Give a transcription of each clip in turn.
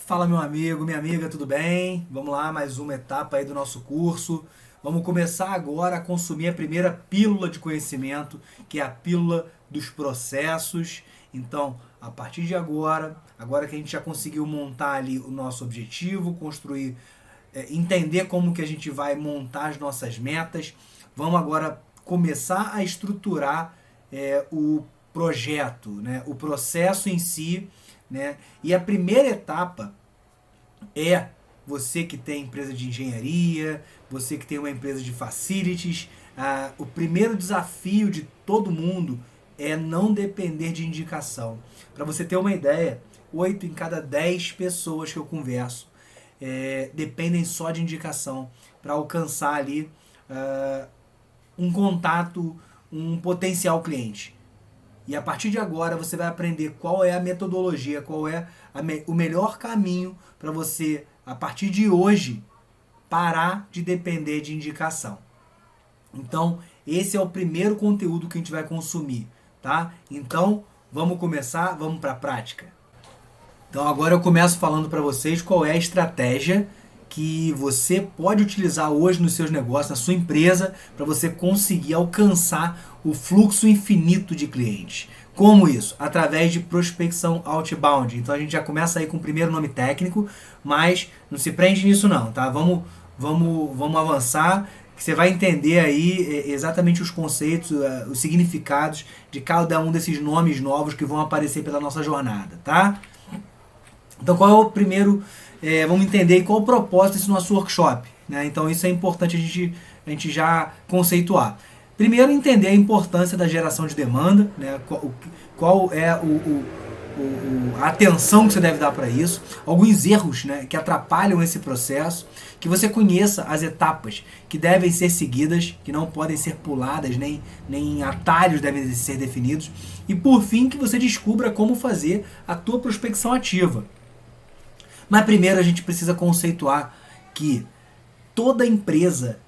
Fala meu amigo, minha amiga, tudo bem? Vamos lá, mais uma etapa aí do nosso curso. Vamos começar agora a consumir a primeira pílula de conhecimento, que é a pílula dos processos. Então, a partir de agora que a gente já conseguiu montar ali o nosso objetivo, construir, entender como que a gente vai montar as nossas metas, vamos agora começar a estruturar o projeto, né? O processo em si, né? E a primeira etapa é você que tem empresa de engenharia, você que tem uma empresa de facilities. O primeiro desafio de todo mundo é não depender de indicação. Para você ter uma ideia, 8 em cada 10 pessoas que eu converso dependem só de indicação para alcançar ali um contato, um potencial cliente. E a partir de agora você vai aprender qual é a metodologia, qual é o melhor caminho para você, a partir de hoje, parar de depender de indicação. Então, esse é o primeiro conteúdo que a gente vai consumir, tá? Então, vamos começar, vamos para a prática. Então, agora eu começo falando para vocês qual é a estratégia que você pode utilizar hoje nos seus negócios, na sua empresa, para você conseguir alcançar o fluxo infinito de clientes. Como isso? Através de prospecção outbound. Então a gente já começa aí com o primeiro nome técnico, mas não se prende nisso não, tá? Vamos avançar, que você vai entender aí exatamente os conceitos, os significados de cada um desses nomes novos que vão aparecer pela nossa jornada, tá? Então qual é o primeiro... vamos entender qual o propósito desse nosso workshop, né? Então isso é importante a gente já conceituar. Primeiro, entender a importância da geração de demanda, né? Qual é a atenção que você deve dar para isso, alguns erros, né, que atrapalham esse processo, que você conheça as etapas que devem ser seguidas, que não podem ser puladas, nem atalhos devem ser definidos, e por fim que você descubra como fazer a tua prospecção ativa. Mas primeiro a gente precisa conceituar que toda empresa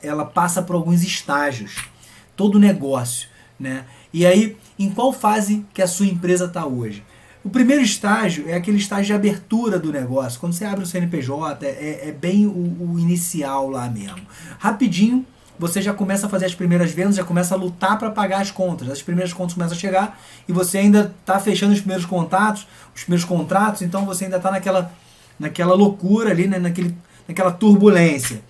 ela passa por alguns estágios, todo negócio, né? E aí, em qual fase que a sua empresa está hoje? O primeiro estágio é aquele estágio de abertura do negócio, quando você abre o CNPJ, é bem o inicial lá mesmo. Rapidinho, você já começa a fazer as primeiras vendas, já começa a lutar para pagar as contas. As primeiras contas começam a chegar e você ainda está fechando os primeiros contratos, então você ainda está naquela loucura ali, né? naquela turbulência.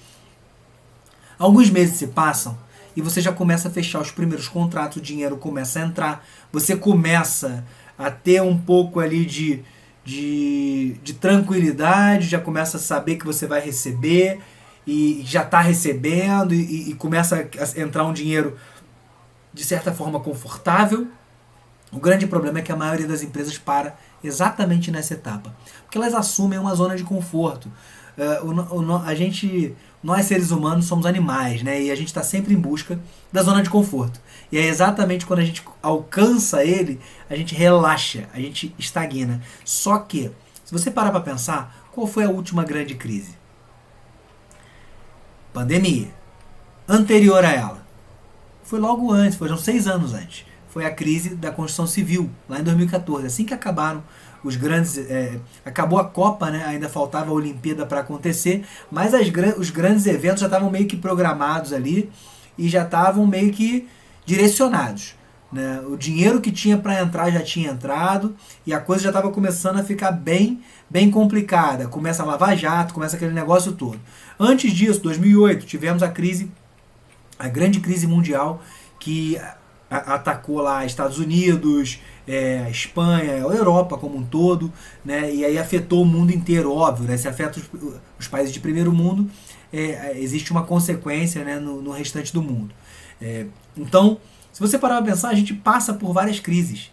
Alguns meses se passam e você já começa a fechar os primeiros contratos, o dinheiro começa a entrar, você começa a ter um pouco ali de tranquilidade, já começa a saber que você vai receber e já está recebendo e começa a entrar um dinheiro de certa forma confortável. O grande problema é que a maioria das empresas para exatamente nessa etapa, porque elas assumem uma zona de conforto. Nós seres humanos somos animais, né? E a gente está sempre em busca da zona de conforto. E é exatamente quando a gente alcança ele, a gente relaxa, a gente estagna. Só que, se você parar para pensar, qual foi a última grande crise? Pandemia. Anterior a ela. Foi logo antes, foram 6 anos antes. Foi a crise da construção civil, lá em 2014. Assim que acabaram os grandes... acabou a Copa, né? Ainda faltava a Olimpíada para acontecer, mas os grandes eventos já estavam meio que programados ali e já estavam meio que direcionados, né? O dinheiro que tinha para entrar já tinha entrado e a coisa já estava começando a ficar bem complicada. Começa a Lava Jato, começa aquele negócio todo. Antes disso, 2008, tivemos a grande crise mundial que atacou lá Estados Unidos, Espanha, a Europa como um todo, né? E aí afetou o mundo inteiro, óbvio, né? Se afeta os países de primeiro mundo, existe uma consequência, né, no restante do mundo. Então, se você parar para pensar, a gente passa por várias crises,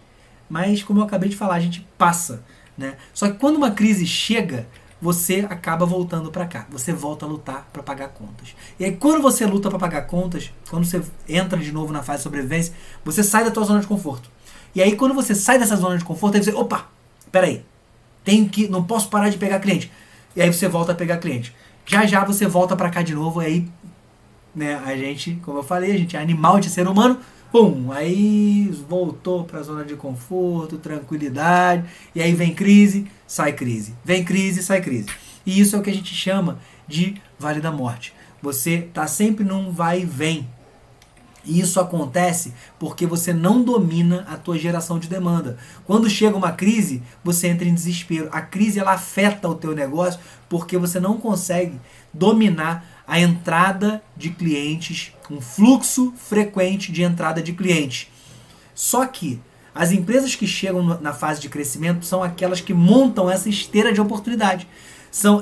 mas como eu acabei de falar, a gente passa, né? Só que quando uma crise chega, você acaba voltando para cá. Você volta a lutar para pagar contas. E aí quando você luta para pagar contas, quando você entra de novo na fase de sobrevivência, você sai da tua zona de conforto. E aí quando você sai dessa zona de conforto, aí você, opa, peraí, não posso parar de pegar cliente. E aí você volta a pegar cliente. Já você volta para cá de novo, e aí, né, a gente, como eu falei, a gente é animal de ser humano, pum, aí voltou para a zona de conforto, tranquilidade, e aí vem crise, sai crise. Vem crise, sai crise. E isso é o que a gente chama de Vale da Morte. Você está sempre num vai e vem. E isso acontece porque você não domina a tua geração de demanda. Quando chega uma crise, você entra em desespero. A crise ela afeta o teu negócio porque você não consegue dominar a entrada de clientes, um fluxo frequente de entrada de clientes. Só que as empresas que chegam na fase de crescimento são aquelas que montam essa esteira de oportunidade.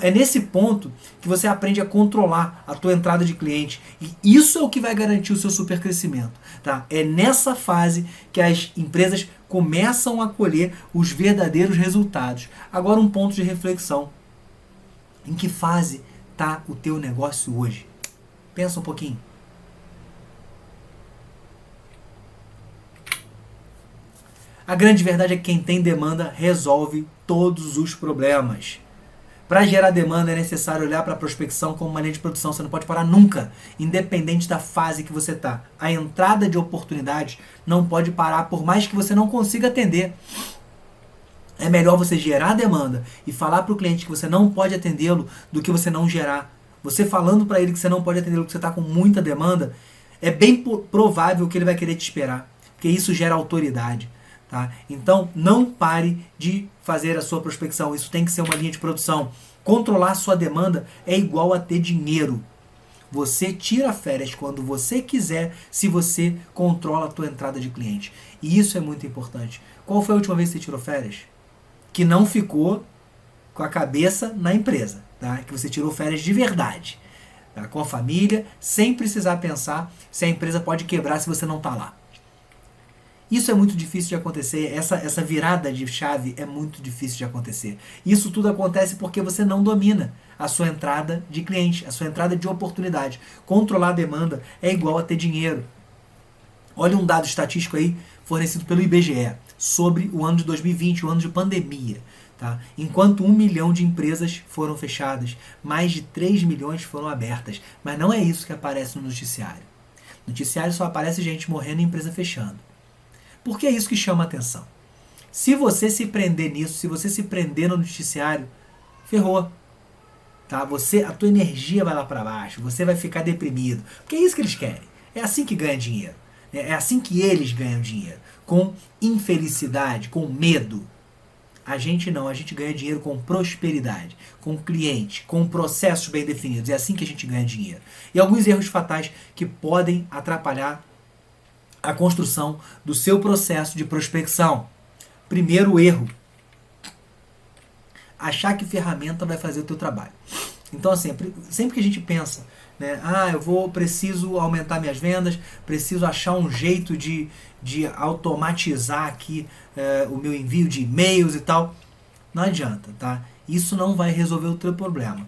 É nesse ponto que você aprende a controlar a tua entrada de cliente. E isso é o que vai garantir o seu super crescimento. Tá? É nessa fase que as empresas começam a colher os verdadeiros resultados. Agora um ponto de reflexão. Em que fase está o teu negócio hoje? Pensa um pouquinho. A grande verdade é que quem tem demanda resolve todos os problemas. Para gerar demanda é necessário olhar para a prospecção como uma linha de produção. Você não pode parar nunca, independente da fase que você está. A entrada de oportunidades não pode parar por mais que você não consiga atender. É melhor você gerar demanda e falar para o cliente que você não pode atendê-lo do que você não gerar. Você falando para ele que você não pode atendê-lo porque você está com muita demanda, é bem provável que ele vai querer te esperar, porque isso gera autoridade. Tá? Então, não pare de fazer a sua prospecção. Isso tem que ser uma linha de produção. Controlar a sua demanda é igual a ter dinheiro. Você tira férias quando você quiser, se você controla a tua entrada de cliente. E isso é muito importante. Qual foi a última vez que você tirou férias? Que não ficou com a cabeça na empresa. Tá? Que você tirou férias de verdade. Tá? Com a família, sem precisar pensar se a empresa pode quebrar se você não está lá. Isso é muito difícil de acontecer, essa virada de chave é muito difícil de acontecer. Isso tudo acontece porque você não domina a sua entrada de cliente, a sua entrada de oportunidade. Controlar a demanda é igual a ter dinheiro. Olha um dado estatístico aí fornecido pelo IBGE sobre o ano de 2020, o ano de pandemia. Tá? Enquanto 1 milhão de empresas foram fechadas, mais de 3 milhões foram abertas. Mas não é isso que aparece no noticiário. No noticiário só aparece gente morrendo e empresa fechando. Porque é isso que chama a atenção. Se você se prender nisso, se você se prender no noticiário, ferrou. Tá? A tua energia vai lá para baixo, você vai ficar deprimido. Porque é isso que eles querem. É assim que ganha dinheiro. É assim que eles ganham dinheiro. Com infelicidade, com medo. A gente não, a gente ganha dinheiro com prosperidade, com cliente, com processos bem definidos. É assim que a gente ganha dinheiro. E alguns erros fatais que podem atrapalhar a construção do seu processo de prospecção. Primeiro erro. Achar que ferramenta vai fazer o teu trabalho. Então, sempre que a gente pensa, né, preciso aumentar minhas vendas, preciso achar um jeito de automatizar aqui o meu envio de e-mails e tal, não adianta, tá? Isso não vai resolver o teu problema.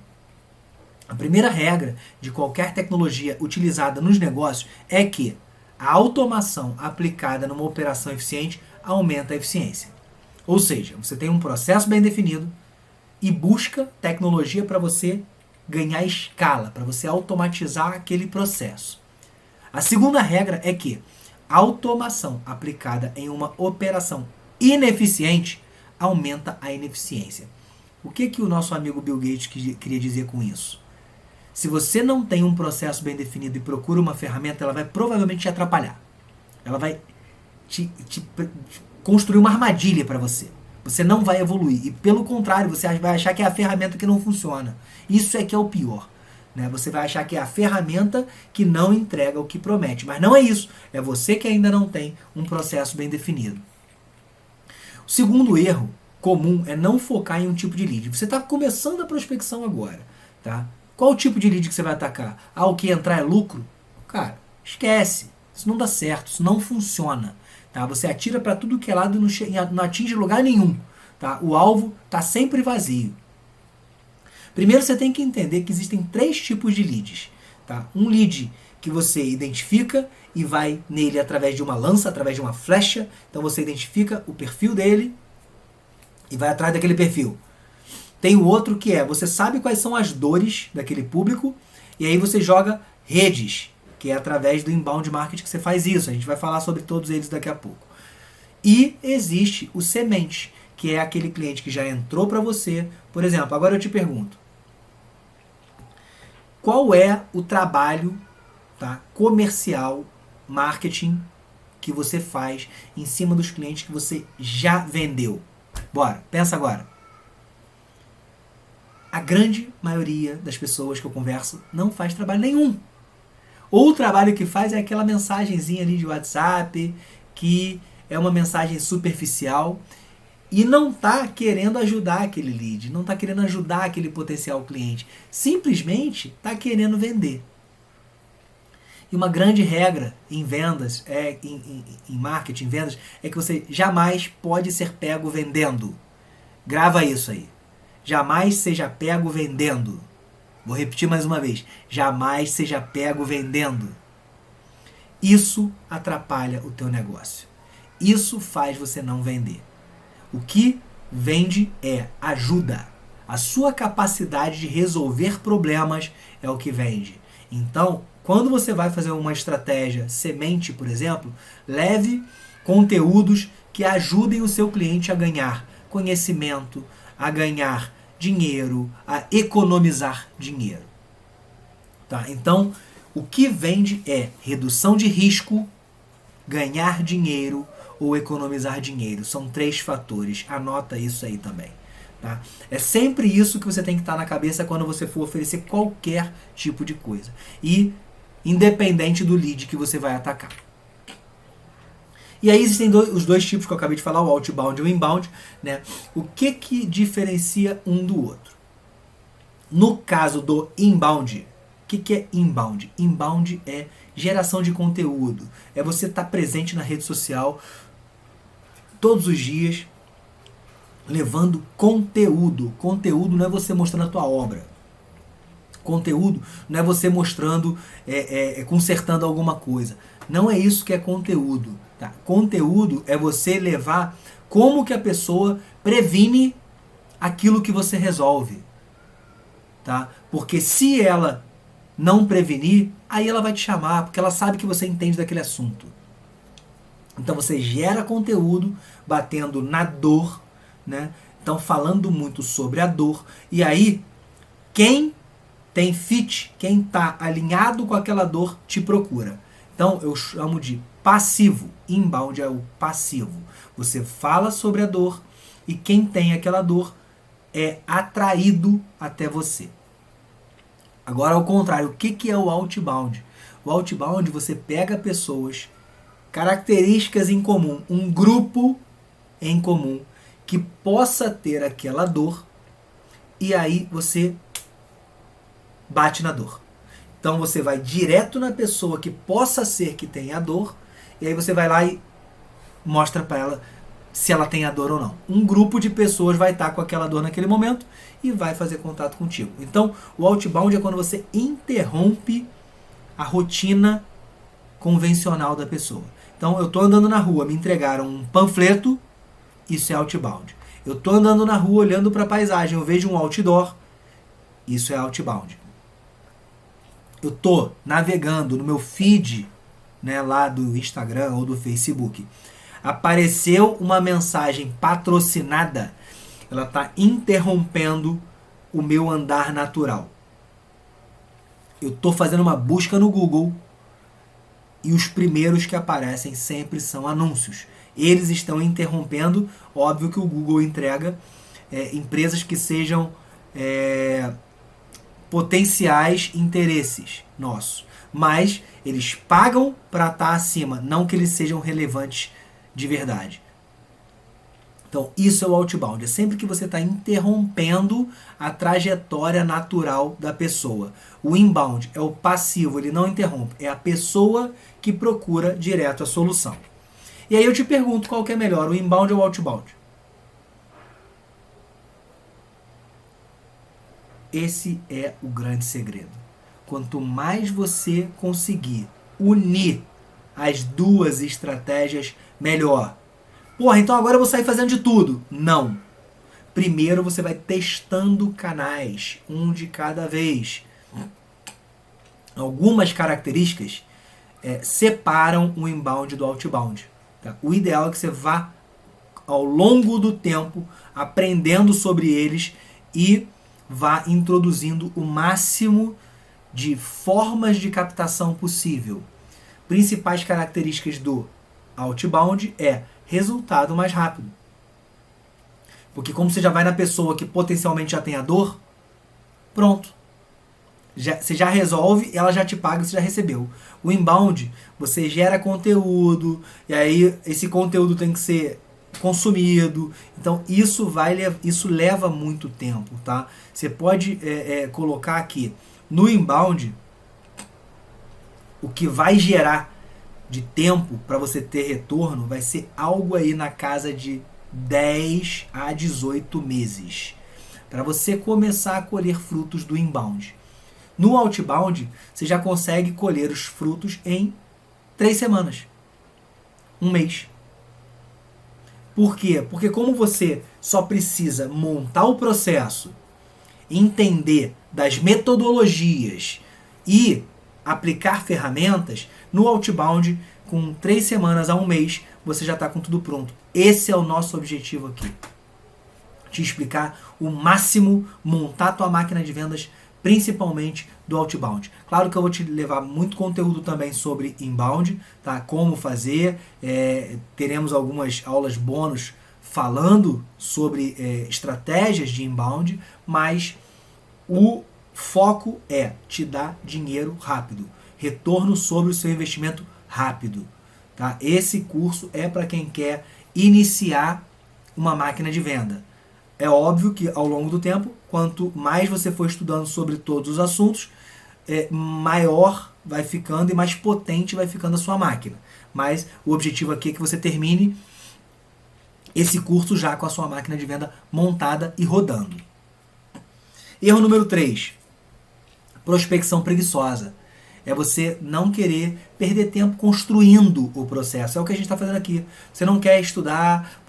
A primeira regra de qualquer tecnologia utilizada nos negócios é que a automação aplicada numa operação eficiente aumenta a eficiência. Ou seja, você tem um processo bem definido e busca tecnologia para você ganhar escala, para você automatizar aquele processo. A segunda regra é que a automação aplicada em uma operação ineficiente aumenta a ineficiência. O que o nosso amigo Bill Gates queria dizer com isso? Se você não tem um processo bem definido e procura uma ferramenta, ela vai provavelmente te atrapalhar. Ela vai te construir uma armadilha para você. Você não vai evoluir. E pelo contrário, você vai achar que é a ferramenta que não funciona. Isso é que é o pior. Né? Você vai achar que é a ferramenta que não entrega o que promete. Mas não é isso. É você que ainda não tem um processo bem definido. O segundo erro comum é não focar em um tipo de lead. Você está começando a prospecção agora. Tá? Qual o tipo de lead que você vai atacar? O que entrar é lucro? Cara, esquece. Isso não dá certo, isso não funciona. Tá? Você atira para tudo que é lado e não atinge lugar nenhum. Tá? O alvo está sempre vazio. Primeiro você tem que entender que existem 3 tipos de leads. Tá? Um lead que você identifica e vai nele através de uma lança, através de uma flecha. Então você identifica o perfil dele e vai atrás daquele perfil. Tem o outro que você sabe quais são as dores daquele público e aí você joga redes que é através do inbound marketing que você faz isso. A gente vai falar sobre todos eles daqui a pouco. E existe o semente, que é aquele cliente que já entrou para você. Por exemplo, agora eu te pergunto, qual é o trabalho, tá, comercial, marketing, que você faz em cima dos clientes que você já vendeu? Bora, pensa agora. A grande maioria das pessoas que eu converso não faz trabalho nenhum. Ou o trabalho que faz é aquela mensagenzinha ali de WhatsApp, que é uma mensagem superficial e não está querendo ajudar aquele lead, não está querendo ajudar aquele potencial cliente. Simplesmente está querendo vender. E uma grande regra em vendas, em marketing, em vendas, é que você jamais pode ser pego vendendo. Grava isso aí. Jamais seja pego vendendo. Vou repetir mais uma vez. Jamais seja pego vendendo. Isso atrapalha o teu negócio. Isso faz você não vender. O que vende é ajuda. A sua capacidade de resolver problemas é o que vende. Então, quando você vai fazer uma estratégia semente, por exemplo, leve conteúdos que ajudem o seu cliente a ganhar conhecimento, a ganhar dinheiro, a economizar dinheiro. Tá? Então, o que vende é redução de risco, ganhar dinheiro ou economizar dinheiro. São 3 fatores. Anota isso aí também. Tá? É sempre isso que você tem que estar na cabeça quando você for oferecer qualquer tipo de coisa. E independente do lead que você vai atacar. E aí existem os dois tipos que eu acabei de falar, o outbound e o inbound. Né? O que diferencia um do outro? No caso do inbound, o que é inbound? Inbound é geração de conteúdo. É você estar presente na rede social todos os dias, levando conteúdo. Conteúdo não é você mostrando a tua obra. Conteúdo não é você mostrando, consertando alguma coisa. Não é isso que é conteúdo. Tá? Conteúdo é você levar como que a pessoa previne aquilo que você resolve. Tá? Porque se ela não prevenir, aí ela vai te chamar, porque ela sabe que você entende daquele assunto. Então você gera conteúdo batendo na dor, né? Então falando muito sobre a dor. E aí, quem tem fit, quem está alinhado com aquela dor, te procura. Então eu chamo de passivo. Inbound é o passivo. Você fala sobre a dor e quem tem aquela dor é atraído até você. Agora, ao contrário, o que é o outbound? O outbound, você pega pessoas, características em comum, um grupo em comum que possa ter aquela dor e aí você bate na dor. Então você vai direto na pessoa que possa ser que tenha a dor e aí você vai lá e mostra para ela se ela tem a dor ou não. Um grupo de pessoas vai estar com aquela dor naquele momento e vai fazer contato contigo. Então, o outbound é quando você interrompe a rotina convencional da pessoa. Então, eu estou andando na rua, me entregaram um panfleto, isso é outbound. Eu estou andando na rua olhando para a paisagem, eu vejo um outdoor, isso é outbound. Eu estou navegando no meu feed, né, lá do Instagram ou do Facebook. Apareceu uma mensagem patrocinada, ela está interrompendo o meu andar natural. Eu estou fazendo uma busca no Google e os primeiros que aparecem sempre são anúncios. Eles estão interrompendo, óbvio que o Google entrega empresas que sejam potenciais interesses nossos. Mas eles pagam para estar acima, não que eles sejam relevantes de verdade. Então, isso é o outbound. É sempre que você está interrompendo a trajetória natural da pessoa. O inbound é o passivo, ele não interrompe. É a pessoa que procura direto a solução. E aí eu te pergunto qual que é melhor, o inbound ou o outbound? Esse é o grande segredo. Quanto mais você conseguir unir as duas estratégias, melhor. Porra, então agora eu vou sair fazendo de tudo. Não. Primeiro você vai testando canais, um de cada vez. algumas características separam o inbound do outbound. Tá? O ideal é que você vá, ao longo do tempo, aprendendo sobre eles e vá introduzindo o máximo de formas de captação possível. Principais características do outbound é resultado mais rápido. Porque como você já vai na pessoa que potencialmente já tem a dor, pronto. Você já resolve, ela já te paga, você já recebeu. O inbound, você gera conteúdo, e aí esse conteúdo tem que ser consumido. Então isso leva muito tempo, tá? Você pode colocar aqui no inbound o que vai gerar de tempo para você ter retorno vai ser algo aí na casa de 10 a 18 meses para você começar a colher frutos do inbound. No outbound, você já consegue colher os frutos em 3 semanas, um mês. Por quê? Porque como você só precisa montar o processo, entender das metodologias e aplicar ferramentas, no outbound, com 3 semanas a um mês, você já está com tudo pronto. Esse é o nosso objetivo aqui. Te explicar o máximo, montar a tua máquina de vendas, principalmente do outbound. Claro que eu vou te levar muito conteúdo também sobre inbound, tá? Como fazer, teremos algumas aulas bônus falando sobre estratégias de inbound, mas o foco é te dar dinheiro rápido, retorno sobre o seu investimento rápido. Tá? Esse curso é para quem quer iniciar uma máquina de venda. É óbvio que ao longo do tempo, quanto mais você for estudando sobre todos os assuntos, maior vai ficando e mais potente vai ficando a sua máquina. Mas o objetivo aqui é que você termine esse curso já com a sua máquina de venda montada e rodando. Erro número 3. Prospecção preguiçosa. É você não querer perder tempo construindo o processo. É o que a gente está fazendo aqui. Você não quer estudar,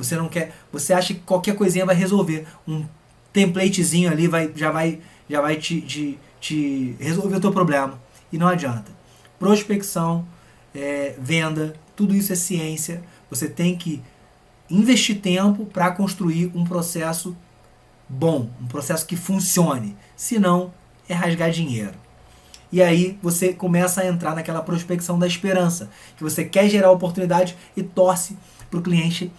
você acha que qualquer coisinha vai resolver. Um templatezinho ali já vai te resolver o teu problema. E não adianta. Prospecção, venda, tudo isso é ciência. Você tem que investir tempo para construir um processo bom, um processo que funcione. Senão, é rasgar dinheiro. E aí você começa a entrar naquela prospecção da esperança, que você quer gerar oportunidade e torce para o cliente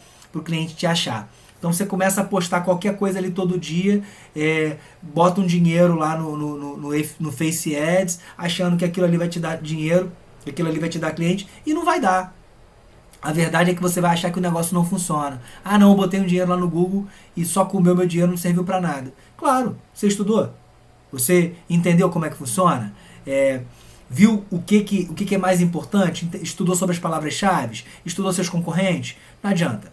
te achar. Então você começa a postar qualquer coisa ali todo dia, bota um dinheiro lá no Face Ads, achando que aquilo ali vai te dar dinheiro, que aquilo ali vai te dar cliente, e não vai dar. A verdade é que você vai achar que o negócio não funciona. Ah não, eu botei um dinheiro lá no Google e só comeu meu dinheiro, não serviu para nada. Claro, você estudou. Você entendeu como é que funciona? Viu o que é mais importante? Estudou sobre as palavras-chave? Estudou seus concorrentes? Não adianta.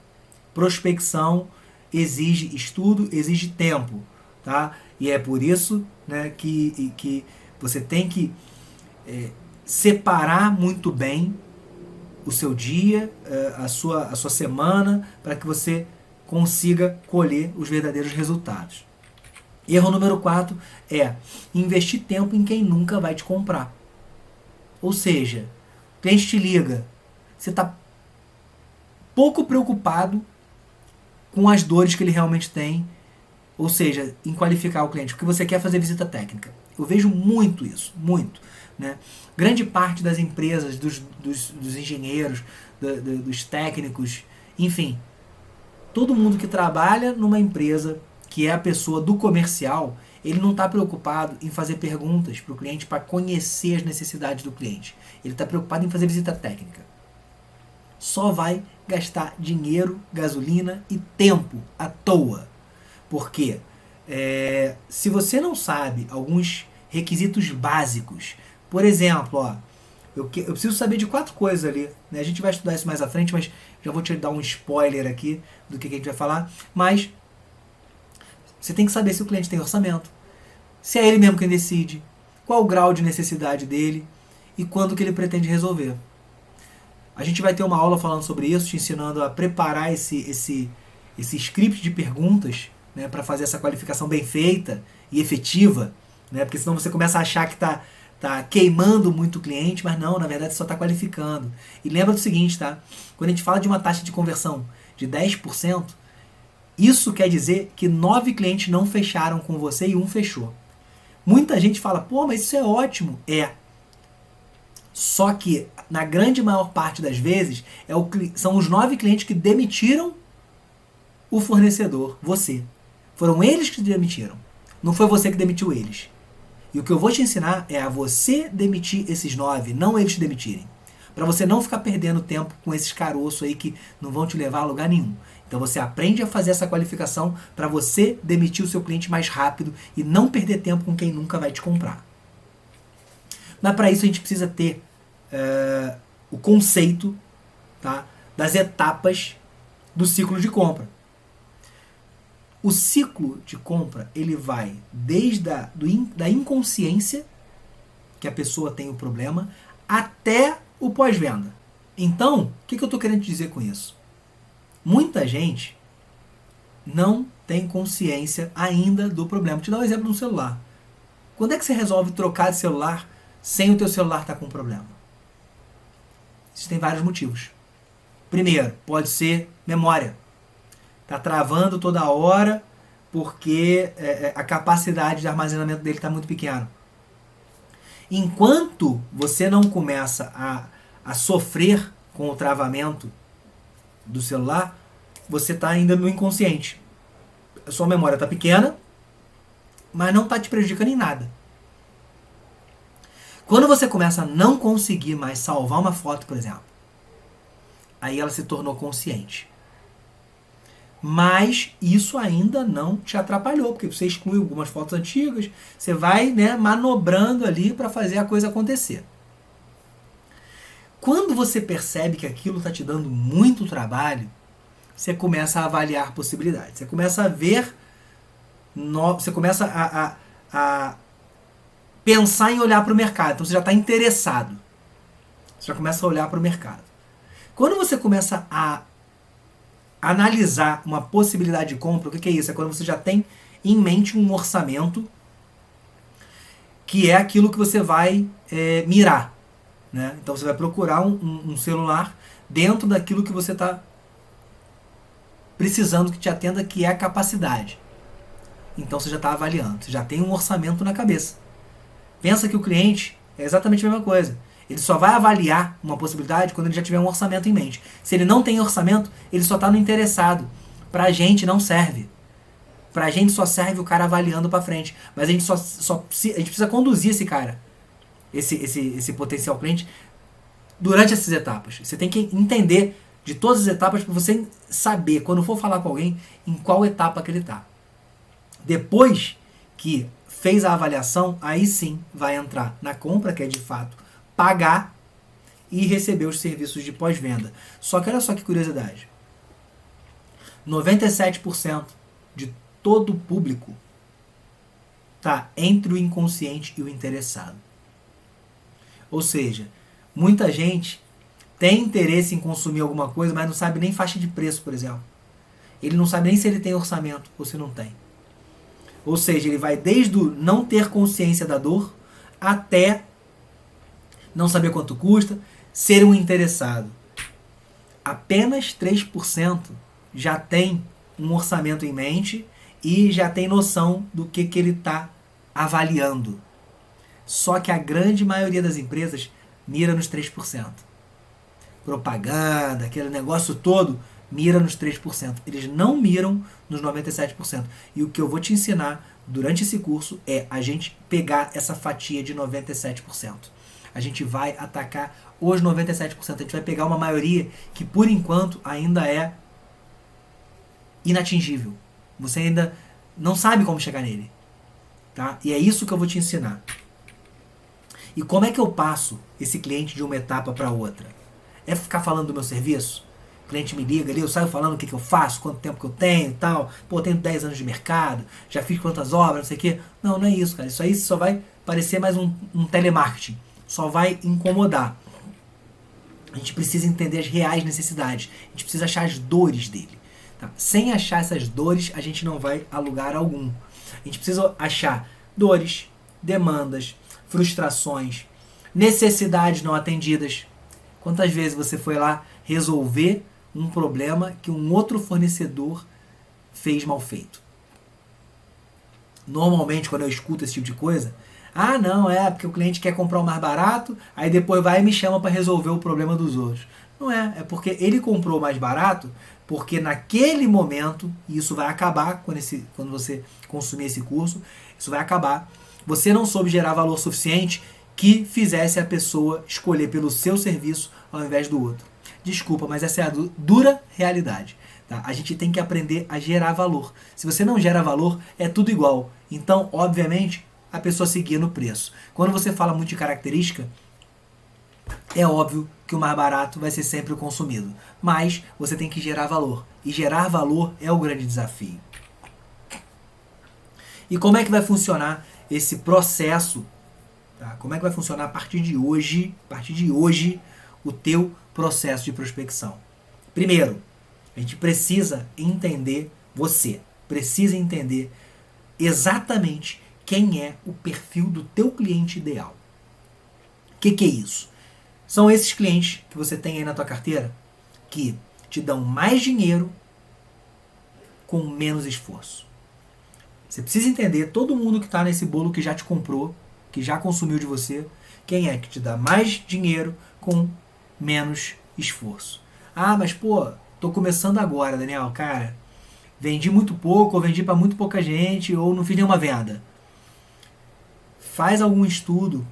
Prospecção exige estudo, exige tempo. Tá? E é por isso, né, que você tem que separar muito bem o seu dia, a sua semana, para que você consiga colher os verdadeiros resultados. Erro número 4 é investir tempo em quem nunca vai te comprar. Ou seja, o cliente te liga, você está pouco preocupado com as dores que ele realmente tem, ou seja, em qualificar o cliente, porque você quer fazer visita técnica. Eu vejo muito isso, muito. Né? Grande parte das empresas, dos engenheiros, dos técnicos, enfim, todo mundo que trabalha numa empresa, que é a pessoa do comercial, ele não está preocupado em fazer perguntas para o cliente para conhecer as necessidades do cliente. Ele está preocupado em fazer visita técnica. Só vai gastar dinheiro, gasolina e tempo à toa. Por quê? Se você não sabe alguns requisitos básicos, por exemplo, eu preciso saber de 4 coisas ali. Né? A gente vai estudar isso mais à frente, mas já vou te dar um spoiler aqui do que a gente vai falar. Mas você tem que saber se o cliente tem orçamento, se é ele mesmo quem decide, qual o grau de necessidade dele e quando que ele pretende resolver. A gente vai ter uma aula falando sobre isso, te ensinando a preparar esse script de perguntas, né, para fazer essa qualificação bem feita e efetiva, né, porque senão você começa a achar que tá tá queimando muito o cliente, mas não, na verdade só está qualificando. E lembra do seguinte, tá? Quando a gente fala de uma taxa de conversão de 10%, isso quer dizer que 9 clientes não fecharam com você e um fechou. Muita gente fala, pô, mas isso é ótimo. É. Só que, na grande maior parte das vezes, são os 9 clientes que demitiram o fornecedor, você. Foram eles que demitiram. Não foi você que demitiu eles. E o que eu vou te ensinar é a você demitir esses 9, não eles te demitirem. Para você não ficar perdendo tempo com esses caroços aí que não vão te levar a lugar nenhum. Então você aprende a fazer essa qualificação para você demitir o seu cliente mais rápido e não perder tempo com quem nunca vai te comprar. Mas para isso a gente precisa ter o conceito, tá, das etapas do ciclo de compra. O ciclo de compra ele vai desde da inconsciência que a pessoa tem o problema até o pós-venda. Então, o que eu estou querendo dizer com isso? Muita gente não tem consciência ainda do problema. Vou te dar um exemplo no celular. Quando é que você resolve trocar de celular sem o teu celular estar com problema? Existem vários motivos. Primeiro, pode ser memória. Está travando toda hora porque a capacidade de armazenamento dele está muito pequena. Enquanto você não começa a sofrer com o travamento do celular, você está ainda no inconsciente. A sua memória está pequena, mas não está te prejudicando em nada. Quando você começa a não conseguir mais salvar uma foto, por exemplo, aí ela se tornou consciente. Mas isso ainda não te atrapalhou, porque você exclui algumas fotos antigas, você vai, né, manobrando ali para fazer a coisa acontecer. Quando você percebe que aquilo está te dando muito trabalho, você começa a avaliar possibilidades. Você começa a ver, você começa a pensar em olhar para o mercado. Então você já está interessado. Você já começa a olhar para o mercado. Quando você começa a analisar uma possibilidade de compra, o que é isso? É quando você já tem em mente um orçamento que é aquilo que você vai mirar. Né? Então você vai procurar um celular dentro daquilo que você está precisando que te atenda, que é a capacidade. Então você já está avaliando, você já tem um orçamento na cabeça. Pensa que o cliente é exatamente a mesma coisa. Ele só vai avaliar uma possibilidade quando ele já tiver um orçamento em mente. Se ele não tem orçamento, ele só está no interessado. Pra gente não serve. Pra gente só serve o cara avaliando pra frente. Mas a gente a gente precisa conduzir esse cara, esse potencial cliente, durante essas etapas. Você tem que entender de todas as etapas para você saber, quando for falar com alguém, em qual etapa que ele está. Depois que fez a avaliação, aí sim vai entrar na compra, que é de fato pagar e receber os serviços de pós-venda. Só que olha só que curiosidade. 97% de todo o público está entre o inconsciente e o interessado. Ou seja, muita gente tem interesse em consumir alguma coisa, mas não sabe nem faixa de preço, por exemplo. Ele não sabe nem se ele tem orçamento ou se não tem. Ou seja, ele vai desde o não ter consciência da dor até não saber quanto custa, ser um interessado. Apenas 3% já tem um orçamento em mente e já tem noção do que ele está avaliando. Só que a grande maioria das empresas mira nos 3%. Propaganda, aquele negócio todo, mira nos 3%. Eles não miram nos 97%. E o que eu vou te ensinar durante esse curso é a gente pegar essa fatia de 97%. A gente vai atacar os 97%. A gente vai pegar uma maioria que, por enquanto, ainda é inatingível. Você ainda não sabe como chegar nele. Tá? E é isso que eu vou te ensinar. E como é que eu passo esse cliente de uma etapa para outra? É ficar falando do meu serviço? O cliente me liga ali, eu saio falando o que eu faço, quanto tempo que eu tenho e tal. Pô, eu tenho 10 anos de mercado, já fiz quantas obras, não sei o quê. Não, não é isso, cara. Isso aí só vai parecer mais um telemarketing. Só vai incomodar. A gente precisa entender as reais necessidades. A gente precisa achar as dores dele. Tá? Sem achar essas dores, a gente não vai a lugar algum. A gente precisa achar dores, demandas, frustrações, necessidades não atendidas. Quantas vezes você foi lá resolver um problema que um outro fornecedor fez mal feito? Normalmente, quando eu escuto esse tipo de coisa, ah, não, porque o cliente quer comprar o mais barato, aí depois vai e me chama para resolver o problema dos outros. Não é porque ele comprou mais barato, porque naquele momento, e isso vai acabar quando você consumir esse curso, isso vai acabar, você não soube gerar valor suficiente que fizesse a pessoa escolher pelo seu serviço ao invés do outro. Desculpa, mas essa é a dura realidade. Tá? A gente tem que aprender a gerar valor. Se você não gera valor, é tudo igual. Então, obviamente, a pessoa seguir no preço. Quando você fala muito de característica, é óbvio que o mais barato vai ser sempre o consumido. Mas você tem que gerar valor. E gerar valor é o grande desafio. E como é que vai funcionar esse processo? Tá? Como é que vai funcionar a partir de hoje, o teu processo de prospecção? Primeiro, a gente precisa entender, você precisa entender exatamente quem é o perfil do teu cliente ideal. O que é isso? São esses clientes que você tem aí na tua carteira que te dão mais dinheiro com menos esforço. Você precisa entender todo mundo que está nesse bolo que já te comprou, que já consumiu de você, quem é que te dá mais dinheiro com menos esforço. Ah, mas tô começando agora, Daniel, cara, vendi muito pouco, ou vendi para muito pouca gente, ou não fiz nenhuma venda. Faz algum estudo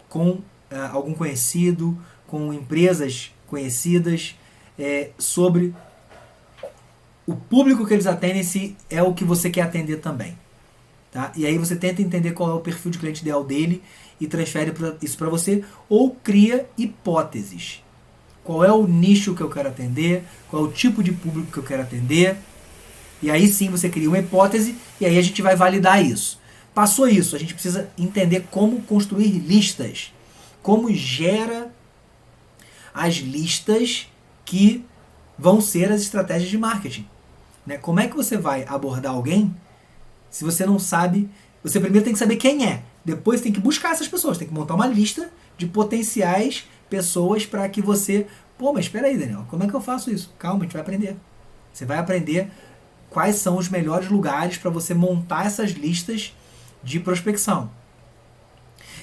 com algum conhecido, com empresas conhecidas, sobre o público que eles atendem, se é o que você quer atender também. Tá? E aí você tenta entender qual é o perfil de cliente ideal dele e transfere isso para você, ou cria hipóteses. Qual é o nicho que eu quero atender, qual é o tipo de público que eu quero atender. E aí sim você cria uma hipótese e aí a gente vai validar isso. Passou isso, a gente precisa entender como construir listas. Como gera as listas que vão ser as estratégias de marketing. Né? Como é que você vai abordar alguém se você não sabe? Você primeiro tem que saber quem é. Depois tem que buscar essas pessoas. Tem que montar uma lista de potenciais pessoas para que você... mas espera aí, Daniel. Como é que eu faço isso? Calma, a gente vai aprender. Você vai aprender quais são os melhores lugares para você montar essas listas de prospecção.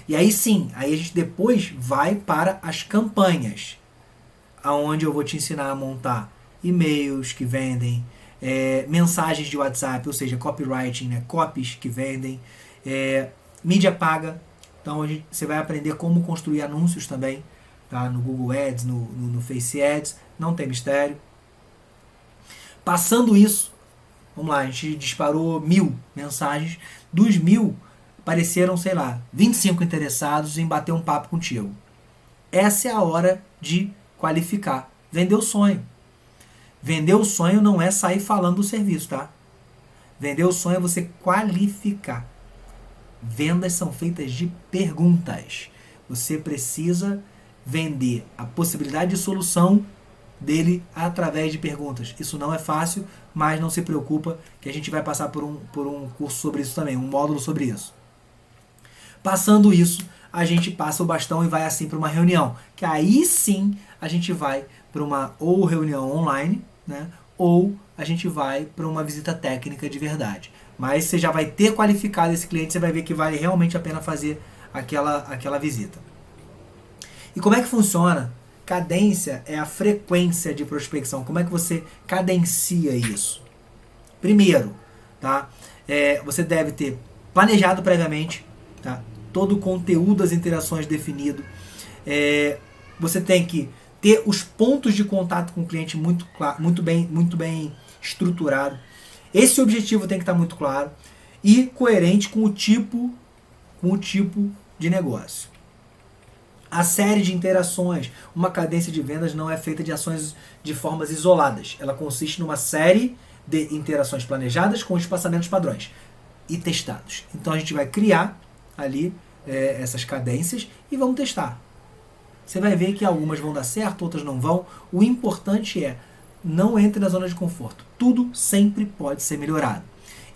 E aí sim, aí a gente depois vai para as campanhas, aonde eu vou te ensinar a montar e-mails que vendem, mensagens de WhatsApp, ou seja, copywriting, né, copies que vendem, mídia paga. Então você vai aprender como construir anúncios também, tá? No Google Ads, no Face Ads, não tem mistério. Passando isso, vamos lá, a gente disparou 1000 mensagens, dos 1000 apareceram, 25 interessados em bater um papo contigo. Essa é a hora de qualificar. Vender o sonho. Vender o sonho não é sair falando do serviço, tá? Vender o sonho é você qualificar. Vendas são feitas de perguntas. Você precisa vender a possibilidade de solução dele através de perguntas. Isso não é fácil, mas não se preocupa que a gente vai passar por um curso sobre isso também, um módulo sobre isso. Passando isso, a gente passa o bastão e vai assim para uma reunião, que aí sim a gente vai para uma ou reunião online, né, ou a gente vai para uma visita técnica de verdade. Mas você já vai ter qualificado esse cliente, você vai ver que vale realmente a pena fazer aquela visita. E como é que funciona? Cadência é a frequência de prospecção. Como é que você cadencia isso? Primeiro, tá? Você deve ter planejado previamente, tá? Todo o conteúdo das interações definido. Você tem que ter os pontos de contato com o cliente muito bem estruturado. Esse objetivo tem que estar muito claro e coerente com o tipo de negócio. A série de interações, uma cadência de vendas não é feita de ações de formas isoladas. Ela consiste numa série de interações planejadas com espaçamentos padrões e testados. Então a gente vai criar ali essas cadências e vamos testar. Você vai ver que algumas vão dar certo, outras não vão. O importante é não entre na zona de conforto. Tudo sempre pode ser melhorado.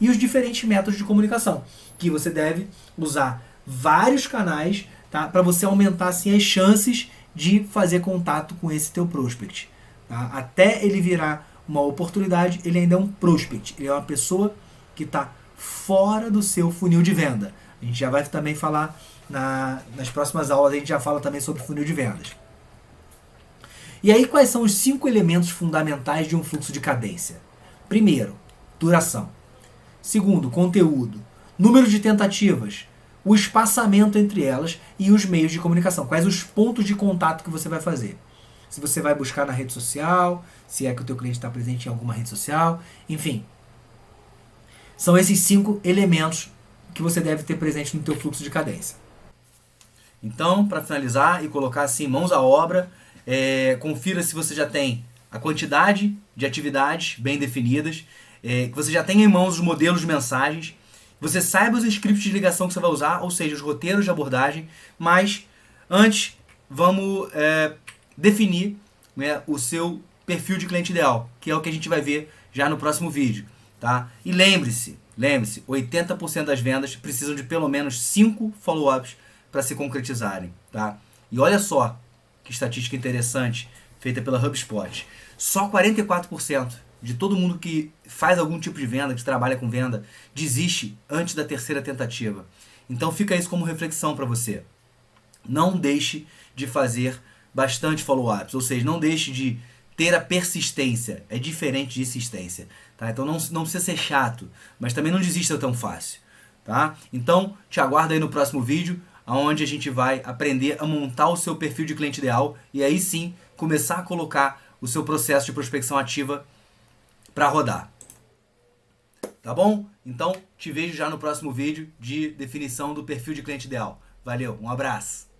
E os diferentes métodos de comunicação que você deve usar vários canais, tá? Para você aumentar assim as chances de fazer contato com esse teu prospect. Tá? Até ele virar uma oportunidade, ele ainda é um prospect. Ele é uma pessoa que está fora do seu funil de venda. A gente já vai também falar nas próximas aulas, a gente já fala também sobre funil de vendas. E aí, quais são os 5 elementos fundamentais de um fluxo de cadência? Primeiro, duração. Segundo, conteúdo. Número de tentativas. O espaçamento entre elas e os meios de comunicação. Quais os pontos de contato que você vai fazer? Se você vai buscar na rede social, se é que o teu cliente está presente em alguma rede social, enfim. São esses 5 elementos que você deve ter presente no teu fluxo de cadência. Então, para finalizar e colocar assim mãos à obra, confira se você já tem a quantidade de atividades bem definidas, que você já tenha em mãos os modelos de mensagens, você saiba os scripts de ligação que você vai usar, ou seja, os roteiros de abordagem, mas antes vamos definir, né, o seu perfil de cliente ideal, que é o que a gente vai ver já no próximo vídeo. Tá? E lembre-se, 80% das vendas precisam de pelo menos 5 follow-ups para se concretizarem. Tá? E olha só que estatística interessante feita pela HubSpot. Só 44% de todo mundo que faz algum tipo de venda, que trabalha com venda, desiste antes da terceira tentativa. Então fica isso como reflexão para você. Não deixe de fazer bastante follow-ups, ou seja, não deixe de ter a persistência. É diferente de insistência. Tá? Então não precisa ser chato, mas também não desista tão fácil. Tá? Então te aguardo aí no próximo vídeo, onde a gente vai aprender a montar o seu perfil de cliente ideal e aí sim começar a colocar o seu processo de prospecção ativa para rodar. Tá bom? Então te vejo já no próximo vídeo de definição do perfil de cliente ideal. Valeu, um abraço!